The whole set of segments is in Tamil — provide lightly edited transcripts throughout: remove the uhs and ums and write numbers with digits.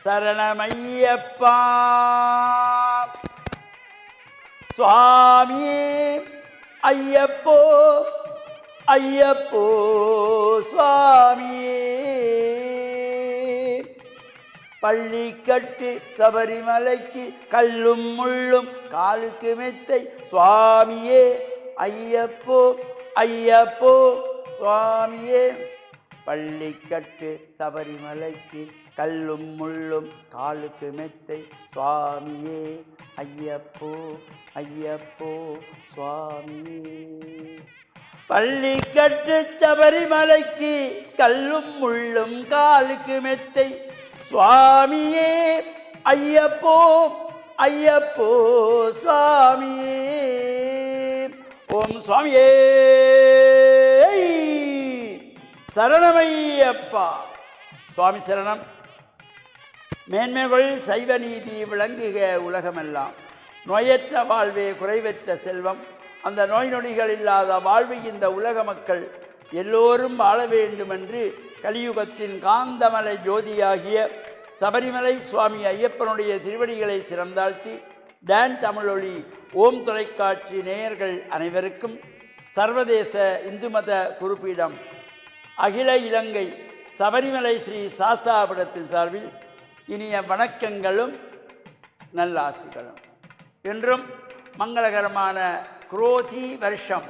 சரணமையப்பா சுவாமி ஐயப்போ ஐயப்போ சுவாமியே பள்ளிக்கட்டு சபரிமலைக்கு கல்லும் முள்ளும் காலுக்கு மெத்தை சுவாமியே ஐயப்போ ஐயப்போ சுவாமியே பள்ளிக்கட்டு சபரிமலைக்கு கல்லும் முள்ளும் காலுக்கு மெத்தை சுவாமியே ஐயப்போ ஐயப்போ சுவாமியே பள்ளிக்கட்டு சபரிமலைக்கு கல்லும் முள்ளும் காலுக்கு மெத்தை சுவாமியே ஐயப்போ ஐயப்போ சுவாமியே ஓம் சுவாமியே சரணமையப்பா சுவாமி சரணம். மேன்மைகள் சைவ நீதி விளங்குக உலகமெல்லாம். நோயற்ற வாழ்வே குறைவற்ற செல்வம். அந்த நோய் நொடிகள் இல்லாத வாழ்வு இந்த உலக மக்கள் எல்லோரும் வாழ வேண்டுமென்று கலியுகத்தின் காந்தமலை ஜோதியாகிய சபரிமலை சுவாமி ஐயப்பனுடைய திருவடிகளை சிறந்தாழ்த்தி டான் தமிழொலி ஓம் தொலைக்காட்சி நேயர்கள் அனைவருக்கும் சர்வதேச இந்து மத குருப்பீடம் அகில இலங்கை சபரிமலை ஸ்ரீ சாஸ்தாபுரத்தின் சார்பில் இனிய வணக்கங்களும் நல்லாசிகளும். இன்றும் மங்களகரமான குரோதி வருஷம்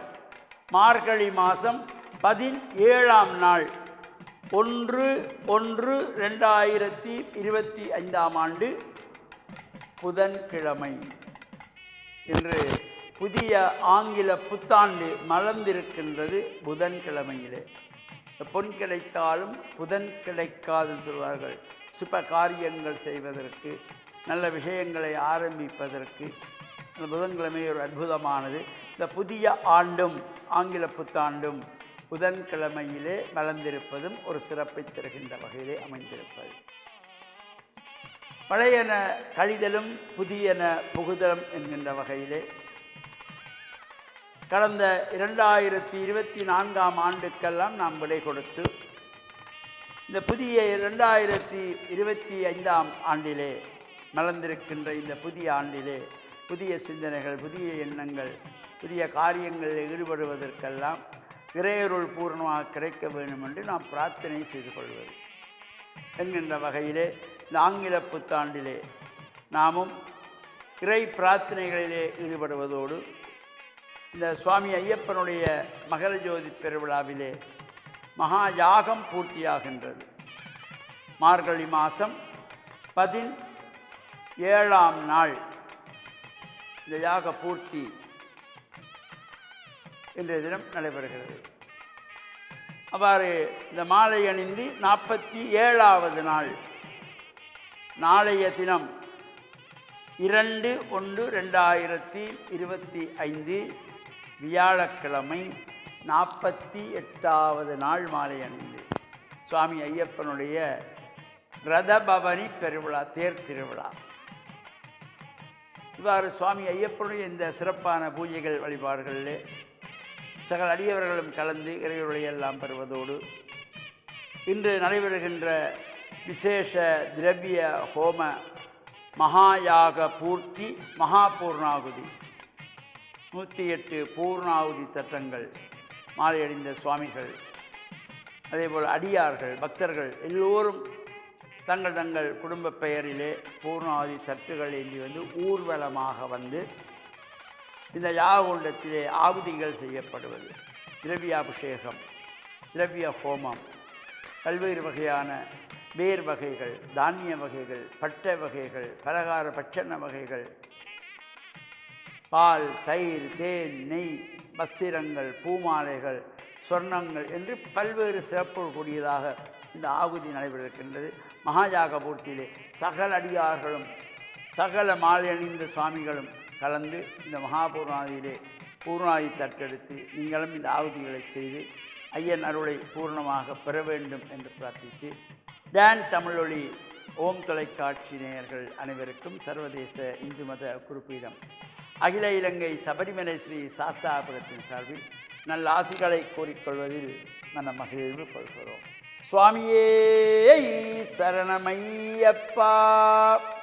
மார்கழி மாதம் 17ஆம் நாள் 1/1/2025 புதன்கிழமை. இன்று புதிய ஆங்கில புத்தாண்டு மலர்ந்திருக்கின்றது புதன்கிழமையிலே. பொன் கிடைத்தாலும் புதன் கிடைக்காதுன்னு சொல்வார்கள். சுப காரியங்கள் செய்வதற்கு, நல்ல விஷயங்களை ஆரம்பிப்பதற்கு இந்த புதன்கிழமை ஒரு அற்புதமானது. இந்த புதிய ஆண்டும் ஆங்கில புத்தாண்டும் புதன்கிழமையிலே மலர்ந்திருப்பதும் ஒரு சிறப்பை தருகின்ற வகையிலே அமைந்திருப்பது. பழையன கழிதலும் புதியன புகுதலும் என்கின்ற வகையிலே கடந்த 2024ஆம் ஆண்டுக்கெல்லாம் நாம் விடை கொடுத்து இந்த புதிய 2025ஆம் ஆண்டிலே மலர்ந்திருக்கின்ற இந்த புதிய ஆண்டிலே புதிய சிந்தனைகள், புதிய எண்ணங்கள், புதிய காரியங்களில் ஈடுபடுவதற்கெல்லாம் இறையருள் பூர்ணமாக கிடைக்க வேண்டும் என்று நாம் பிரார்த்தனை செய்து கொள்வது என்கின்ற வகையிலே இந்த ஆங்கில புத்தாண்டிலே நாமும் இறை பிரார்த்தனைகளிலே ஈடுபடுவதோடு இந்த சுவாமி ஐயப்பனுடைய மகர ஜோதி பெருவிழாவிலே மகா யாகம் பூர்த்தியாகின்றது. மார்கழி மாதம் 17ஆம் நாள் இந்த யாக பூர்த்தி இன்றைய தினம் நடைபெறுகிறது. அவ்வாறு இந்த மாலை அணிந்து 47வது நாள் நாளைய தினம் 2/1/2025 வியாழக்கிழமை 48வது நாள் மாலை அணிந்து சுவாமி ஐயப்பனுடைய ரதபவனி பெருவிழா, தேர் திருவிழா. இவ்வாறு சுவாமி ஐயப்பனுடைய இந்த சிறப்பான பூஜைகள் வழிபாடுகளிலே சகல அடியவர்களும் கலந்து இறைவர்களையெல்லாம் பெறுவதோடு இன்று நடைபெறுகின்ற விசேஷ திரவிய ஹோம மகாயாக பூர்த்தி மகா பூர்ணாகுதி 108 பூர்ணாகுதி தட்டங்கள் மாலை அணிந்த சுவாமிகள், அதேபோல் அடியார்கள், பக்தர்கள் எல்லோரும் தங்கள் தங்கள் குடும்ப பெயரிலே பூர்ணாகுதி தட்டுகள் ஏந்தி வந்து ஊர்வலமாக வந்து இந்த யாககுண்டத்திலே ஆகுதிகள் செய்யப்படுவது, திரவியாபிஷேகம், திரவிய ஹோமம், பல்வேறு வகையான வேர் வகைகள், தானிய வகைகள், பட்டை வகைகள், பலகார பட்சண வகைகள், பால், தயிர், தேன், நெய், வஸ்திரங்கள், பூமாலைகள், சொர்ணங்கள் என்று பல்வேறு சிறப்புகள் கூடியதாக இந்த ஆகுதி நடைபெறுகின்றது. மகாயாக பூர்த்தியிலே சகல அடியார்களும் சகல மாலை அணிந்த சுவாமிகளும் கலந்து இந்த மகாபூர்ணாதியிலே பூர்ணாதி தட்டெடுத்து நீங்களும் இந்த ஆகுதிகளை செய்து ஐயன் அருளை பூர்ணமாக பெற வேண்டும் என்று பிரார்த்தித்து டான் தமிழொலி ஓம் தொலைக்காட்சி நேயர்கள் அனைவருக்கும் சர்வதேச இந்து மத குருப்பீடம் அகில இலங்கை சபரிமலை ஸ்ரீ சாஸ்தாபுரத்தின் சார்பில் நல்ல ஆசிகளை கோரிக்கொள்வதில் மன மகிழ்வு கொள்கிறோம். சுவாமியே சரணமையப்பா.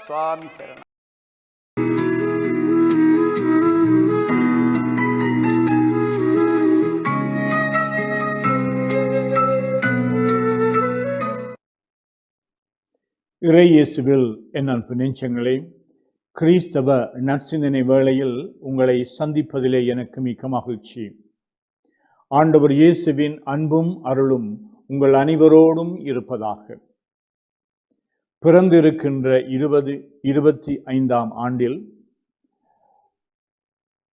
சுவாமி சரணம். இறை இயேசுவில் என் அன்பு நெஞ்சங்களே, கிறிஸ்தவ நற்சிந்தனை வேளையில் உங்களை சந்திப்பதிலே எனக்கு மிக்க மகிழ்ச்சி. ஆண்டவர் இயேசுவின் அன்பும் அருளும் உங்கள் அனைவரோடும் இருப்பதாக. பிறந்திருக்கின்ற 2025 ஆண்டில்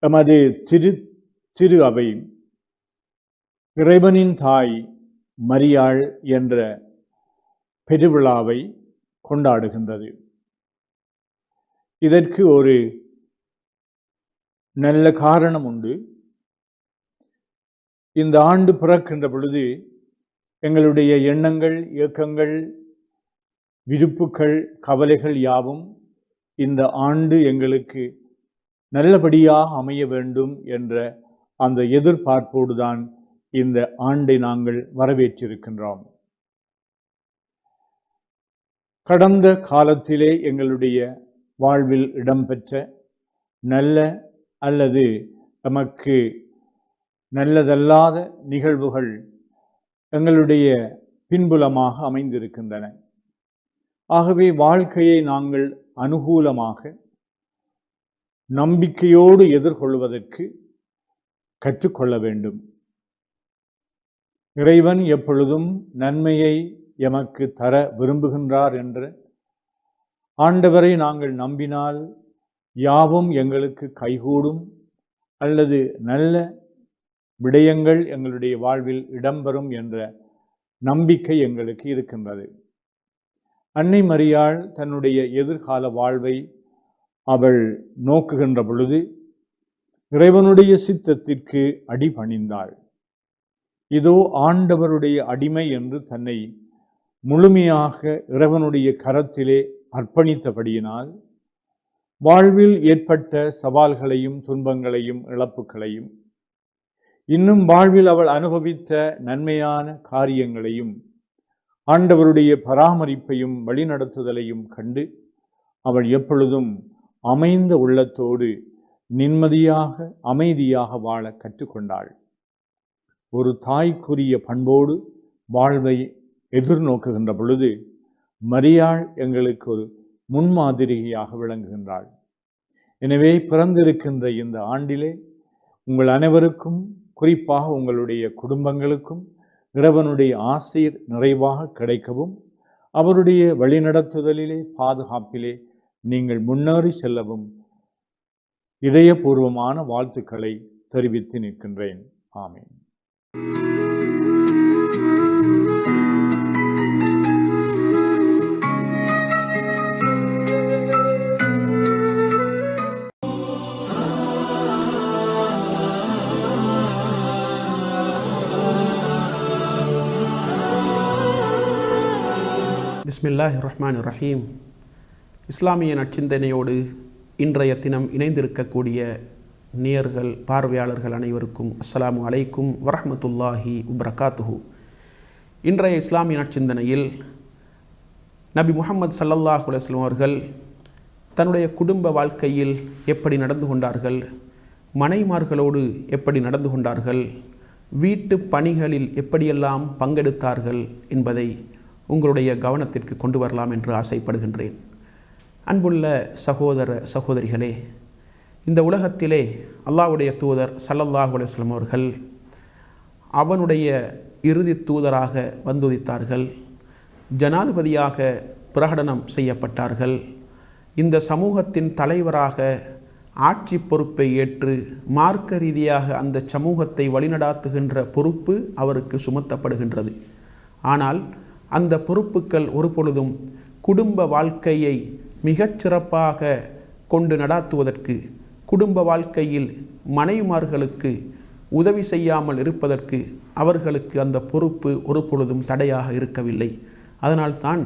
எமது திரு அவை இறைவனின் தாய் மரியாள் என்ற பெருவிழாவை கொண்டாடுகின்றது. இதற்கு ஒரு நல்ல காரணம் உண்டு. இந்த ஆண்டு பிறக்கின்ற பொழுது எங்களுடைய எண்ணங்கள், இயக்கங்கள், விருப்புகள், கவலைகள் யாவும் இந்த ஆண்டு எங்களுக்கு நல்லபடியாக அமைய வேண்டும் என்ற அந்த எதிர்பார்ப்போடுதான் இந்த ஆண்டை நாங்கள் வரவேற்றிருக்கின்றோம். கடந்த காலத்திலே எங்களுடைய வாழ்வில் இடம்பெற்ற நல்ல அல்லது நமக்கு நல்லதல்லாத நிகழ்வுகள் எங்களுடைய பின்புலமாக அமைந்திருக்கின்றன. ஆகவே வாழ்க்கையை நாங்கள் அனுகூலமாக நம்பிக்கையோடு எதிர்கொள்வதற்கு கற்றுக்கொள்ள வேண்டும். இறைவன் எப்பொழுதும் நன்மையை எமக்கு தர விரும்புகின்றார் என்று ஆண்டவரை நாங்கள் நம்பினால் யாவும் எங்களுக்கு கைகூடும் அல்லது நல்ல விடயங்கள் எங்களுடைய வாழ்வில் இடம்பெறும் என்ற நம்பிக்கை எங்களுக்கு இருக்கின்றது. அன்னை மரியாள் தன்னுடைய எதிர்கால வாழ்வை அவள் நோக்குகின்ற பொழுது இறைவனுடைய சித்தத்திற்கு அடிபணிந்தாள். இதோ ஆண்டவருடைய அடிமை என்று தன்னை முழுமையாக இறைவனுடைய கரத்திலே அர்ப்பணித்தபடியினால் வாழ்வில் ஏற்பட்ட சவால்களையும் துன்பங்களையும் இழப்புகளையும் இன்னும் வாழ்வில் அவள் அனுபவித்த நன்மையான காரியங்களையும் ஆண்டவருடைய பராமரிப்பையும் வழிநடத்துதலையும் கண்டு அவள் எப்பொழுதும் அமைந்த உள்ளத்தோடு நிம்மதியாக அமைதியாக வாழ கற்றுக்கொண்டாள். ஒரு தாய்க்குரிய பண்போடு வாழ்வை எதிர்நோக்குகின்ற பொழுது மரியாள் எங்களுக்கு ஒரு முன்மாதிரியாக விளங்குகின்றாள். எனவே பிறந்திருக்கின்ற இந்த ஆண்டிலே உங்கள் அனைவருக்கும், குறிப்பாக உங்களுடைய குடும்பங்களுக்கும் இறைவனுடைய ஆசீர் நிறைவாக கிடைக்கவும் அவருடைய வழிநடத்துதலிலே பாதுகாப்பிலே நீங்கள் முன்னேறி செல்லவும் இதயபூர்வமான வாழ்த்துக்களை தெரிவித்து நிற்கின்றேன். ஆமீன். பிஸ்மில்லாஹிர் ரஹ்மானிர் ரஹீம். இஸ்லாமிய நற்சிந்தனையோடு இன்றைய தினம் இணைந்திருக்கக்கூடிய நேயர்கள், பார்வையாளர்கள் அனைவருக்கும் அஸ்ஸலாமு அலைக்கும் வரஹ்மத்துல்லாஹி வபரகாத்துஹு. இன்றைய இஸ்லாமிய நற்சிந்தனையில் நபி முஹம்மது ஸல்லல்லாஹு அலைஹி வஸல்லம் அவர்கள் தன்னுடைய குடும்ப வாழ்க்கையில் எப்படி நடந்து கொண்டார்கள், மனைமார்களோடு எப்படி நடந்து கொண்டார்கள், வீட்டு பணிகளில் எப்படியெல்லாம் பங்கெடுத்தார்கள் என்பதை உங்களுடைய கவனத்திற்கு கொண்டு வரலாம் என்று ஆசைப்படுகின்றேன். அன்புள்ள சகோதர சகோதரிகளே, இந்த உலகத்திலே அல்லாஹ்வுடைய தூதர் ஸல்லல்லாஹு அலைஹி வஸல்லம் அவர்கள் அவனுடைய இறுதி தூதராக வந்துதித்தார்கள். ஜனாதிபதியாக பிரகடனம் செய்யப்பட்டார்கள். இந்த சமூகத்தின் தலைவராக ஆட்சி பொறுப்பை ஏற்று மார்க்க ரீதியாக அந்த சமூகத்தை வழிநடாத்துகின்ற பொறுப்பு அவருக்கு சுமத்தப்படுகின்றது. ஆனால் அந்த பொறுப்புகள் ஒரு பொழுதும் குடும்ப வாழ்க்கையை மிகச்சிறப்பாக கொண்டு நடாத்துவதற்கு, குடும்ப வாழ்க்கையில் மனைவிமார்களுக்கு உதவி செய்யாமல் இருப்பதற்கு அவர்களுக்கு அந்த பொறுப்பு ஒரு பொழுதும் தடையாக இருக்கவில்லை. அதனால்தான்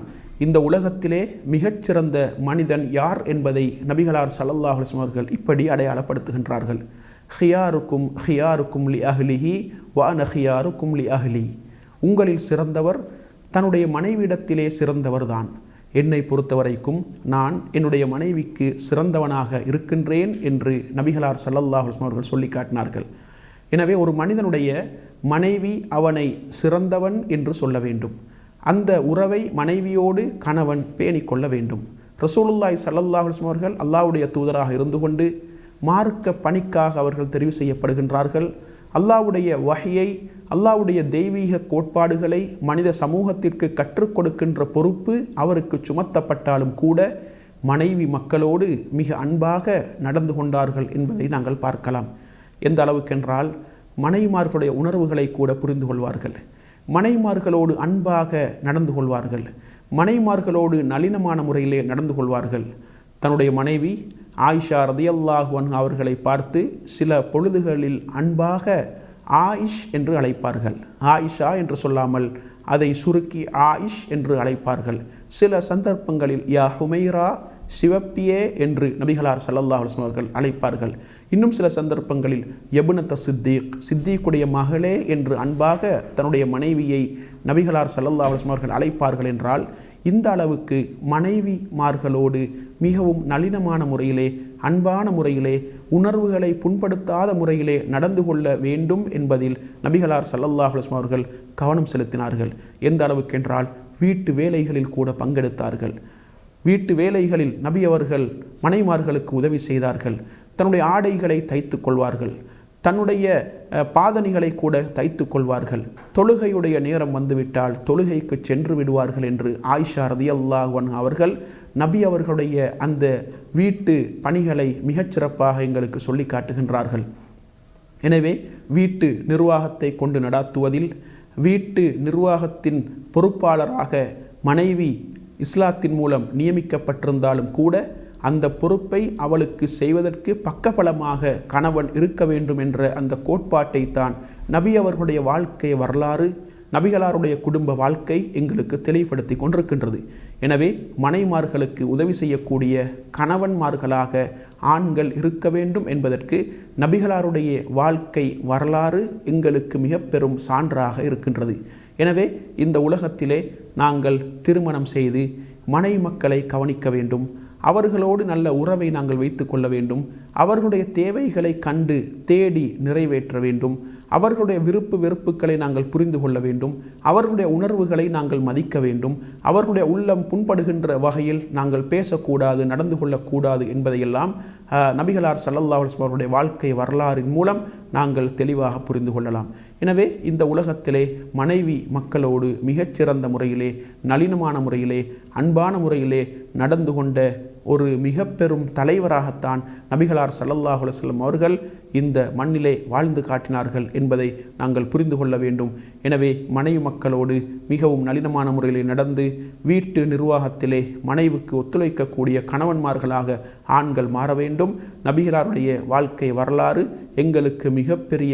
இந்த உலகத்திலே மிகச்சிறந்த மனிதன் யார் என்பதை நபிகளார் ஸல்லல்லாஹு அலைஹி வஸல்லம் அவர்கள் இப்படி அடையாளப்படுத்துகின்றார்கள். ஹியாருக்கும் ஹியாருக்கும் லி அஹ்லிஹி வ அன ஹியாருக்கும் லி அஹ்லி. உங்களில் சிறந்தவர் தன்னுடைய மனைவியிடத்திலே சிறந்தவர்தான். என்னை பொறுத்தவரைக்கும் நான் என்னுடைய மனைவிக்கு சிறந்தவனாக இருக்கின்றேன் என்று நபிகளார் ஸல்லல்லாஹு அலைஹி வஸல்லம் அவர்கள் சொல்லி காட்டினார்கள். எனவே ஒரு மனிதனுடைய மனைவி அவனை சிறந்தவன் என்று சொல்ல வேண்டும். அந்த உறவை மனைவியோடு கணவன் பேணிக் கொள்ள வேண்டும். ரசூலுல்லாஹி ஸல்லல்லாஹு அலைஹி வஸல்லம் அவர்கள் அல்லாஹ்வுடைய தூதராக இருந்து கொண்டு மார்க்க பணிக்காக அவர்கள் தெரிவு செய்யப்படுகின்றார்கள். அல்லாஹ்வுடைய வஹியை, அல்லாஹ்வுடைய தெய்வீக கோட்பாடுகளை மனித சமூகத்திற்கு கற்றுக் கொடுக்கின்ற பொறுப்பு அவருக்கு சுமத்தப்பட்டாலும் கூட மனைவி மக்களோடு மிக அன்பாக நடந்து கொண்டார்கள் என்பதை நாங்கள் பார்க்கலாம். எந்த அளவுக்கென்றால் மனைவிமார்களுடைய உணர்வுகளை கூட புரிந்து கொள்வார்கள், மனைவிமார்களோடு அன்பாக நடந்து கொள்வார்கள், மனைவிமார்களோடு நளினமான முறையிலே நடந்து கொள்வார்கள். தன்னுடைய மனைவி ஆயிஷா ரதியல்லாஹு அன்ஹா அவர்களை பார்த்து சில பொழுதுகளில் அன்பாக ஆயிஷ் என்று அழைப்பார்கள். ஆயிஷா என்று சொல்லாமல் அதை சுருக்கி ஆயிஷ் என்று அழைப்பார்கள். சில சந்தர்ப்பங்களில் யா ஹுமைரா, சிவப்பியே என்று நபிகளார் ஸல்லல்லாஹு அலைஹி வஸல்லம் அவர்கள் அழைப்பார்கள். இன்னும் சில சந்தர்ப்பங்களில் யபுனத்த சித்தீக், சித்தீக்குடைய மகளே என்று அன்பாக தன்னுடைய மனைவியை நபிகளார் ஸல்லல்லாஹு அலைஹி வஸல்லம் அவர்கள் அழைப்பார்கள். என்றால் இந்த அளவுக்கு மனைவிமார்களோடு மிகவும் நளினமான முறையிலே, அன்பான முறையிலே, உணர்வுகளை புண்படுத்தாத முறையிலே நடந்து கொள்ள வேண்டும் என்பதில் நபிகளார் ஸல்லல்லாஹு அலைஹி வஸல்லம் அவர்கள் கவனம் செலுத்தினார்கள். எந்த அளவுக்கென்றால் வீட்டு வேலைகளில் கூட பங்கெடுத்தார்கள். வீட்டு வேலைகளில் நபி அவர்கள் மனைவிமார்களுக்கு உதவி செய்தார்கள். தன்னுடைய ஆடைகளை தைத்து கொள்வார்கள், தன்னுடைய பாதணிகளை கூட தைத்து கொள்வார்கள். தொழுகையுடைய நேரம் வந்துவிட்டால் தொழுகைக்கு சென்று விடுவார்கள் என்று ஆயிஷா ரதியல்லாஹு அன்ஹா அவர்கள் நபி அவர்களுடைய அந்த வீட்டு பணிகளை மிகச்சிறப்பாக எங்களுக்கு சொல்லி காட்டுகின்றார்கள். எனவே வீட்டு நிர்வாகத்தை கொண்டு நடாத்துவதில், வீட்டு நிர்வாகத்தின் பொறுப்பாளராக மனைவி இஸ்லாத்தின் மூலம் நியமிக்கப்பட்டிருந்தாலும் கூட அந்த பொறுப்பை அவளுக்கு செய்வதற்கு பக்கபலமாக கணவன் இருக்க வேண்டும் என்ற அந்த கோட்பாட்டை தான் நபி அவர்களுடைய வாழ்க்கை வரலாறு, நபிகளாருடைய குடும்ப வாழ்க்கை எங்களுக்கு தெளிவுபடுத்தி கொண்டிருக்கின்றது. எனவே மனைமார்களுக்கு உதவி செய்யக்கூடிய கணவன்மார்களாக ஆண்கள் இருக்க வேண்டும் என்பதற்கு நபிகளாருடைய வாழ்க்கை வரலாறு எங்களுக்கு மிக பெரும் சான்றாக இருக்கின்றது. எனவே இந்த உலகத்திலே நாங்கள் திருமணம் செய்து மனைவி மக்களை கவனிக்க வேண்டும், அவர்களோடு நல்ல உறவை நாங்கள் வைத்து கொள்ள வேண்டும், அவர்களுடைய தேவைகளை கண்டு தேடி நிறைவேற்ற வேண்டும், அவர்களுடைய விருப்பு வெறுப்புகளை நாங்கள் புரிந்து கொள்ள வேண்டும், அவர்களுடைய உணர்வுகளை நாங்கள் மதிக்க வேண்டும், அவர்களுடைய உள்ளம் புண்படுகின்ற வகையில் நாங்கள் பேசக்கூடாது, நடந்து கொள்ளக்கூடாது என்பதையெல்லாம் நபிகளார் ஸல்லல்லாஹு அலைஹி வஸல்லம் அவருடைய வாழ்க்கை வரலாறின் மூலம் நாங்கள் தெளிவாக புரிந்து கொள்ளலாம். எனவே இந்த உலகத்திலே மனைவி மக்களோடு மிகச்சிறந்த முறையிலே, நளினமான முறையிலே, அன்பான முறையிலே நடந்து கொண்ட ஒரு மிக பெரும் தலைவராகத்தான் நபிகளார் ஸல்லல்லாஹு அலைஹி வஸல்லம் அவர்கள் இந்த மண்ணிலே வாழ்ந்து காட்டினார்கள் என்பதை நாங்கள் புரிந்து கொள்ள வேண்டும். எனவே மனைவி மக்களோடு மிகவும் நளினமான முறையிலே நடந்து வீட்டு நிர்வாகத்திலே மனைவிக்கு ஒத்துழைக்கக்கூடிய கணவன்மார்களாக ஆண்கள் மாற வேண்டும். நபிகளாருடைய வாழ்க்கை வரலாறு எங்களுக்கு மிகப்பெரிய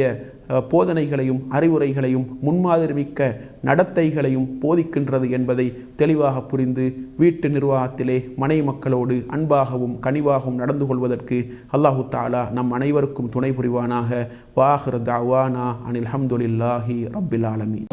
போதனைகளையும் அறிவுரைகளையும் முன்மாதிரிமிக்க நடத்தைகளையும் போதிக்கின்றது என்பதை தெளிவாக புரிந்து வீட்டு நிர்வாகத்திலே மனைவி மக்களோடு அன்பாகவும் கனிவாகவும் நடந்து கொள்வதற்கு அல்லாஹு தஆலா நம் அனைவருக்கும் துணை புரிவானாக. வாஹிர் தஅவானா அனில் ஹம்துலில்லாஹி ரப்பில் ஆலமீன்.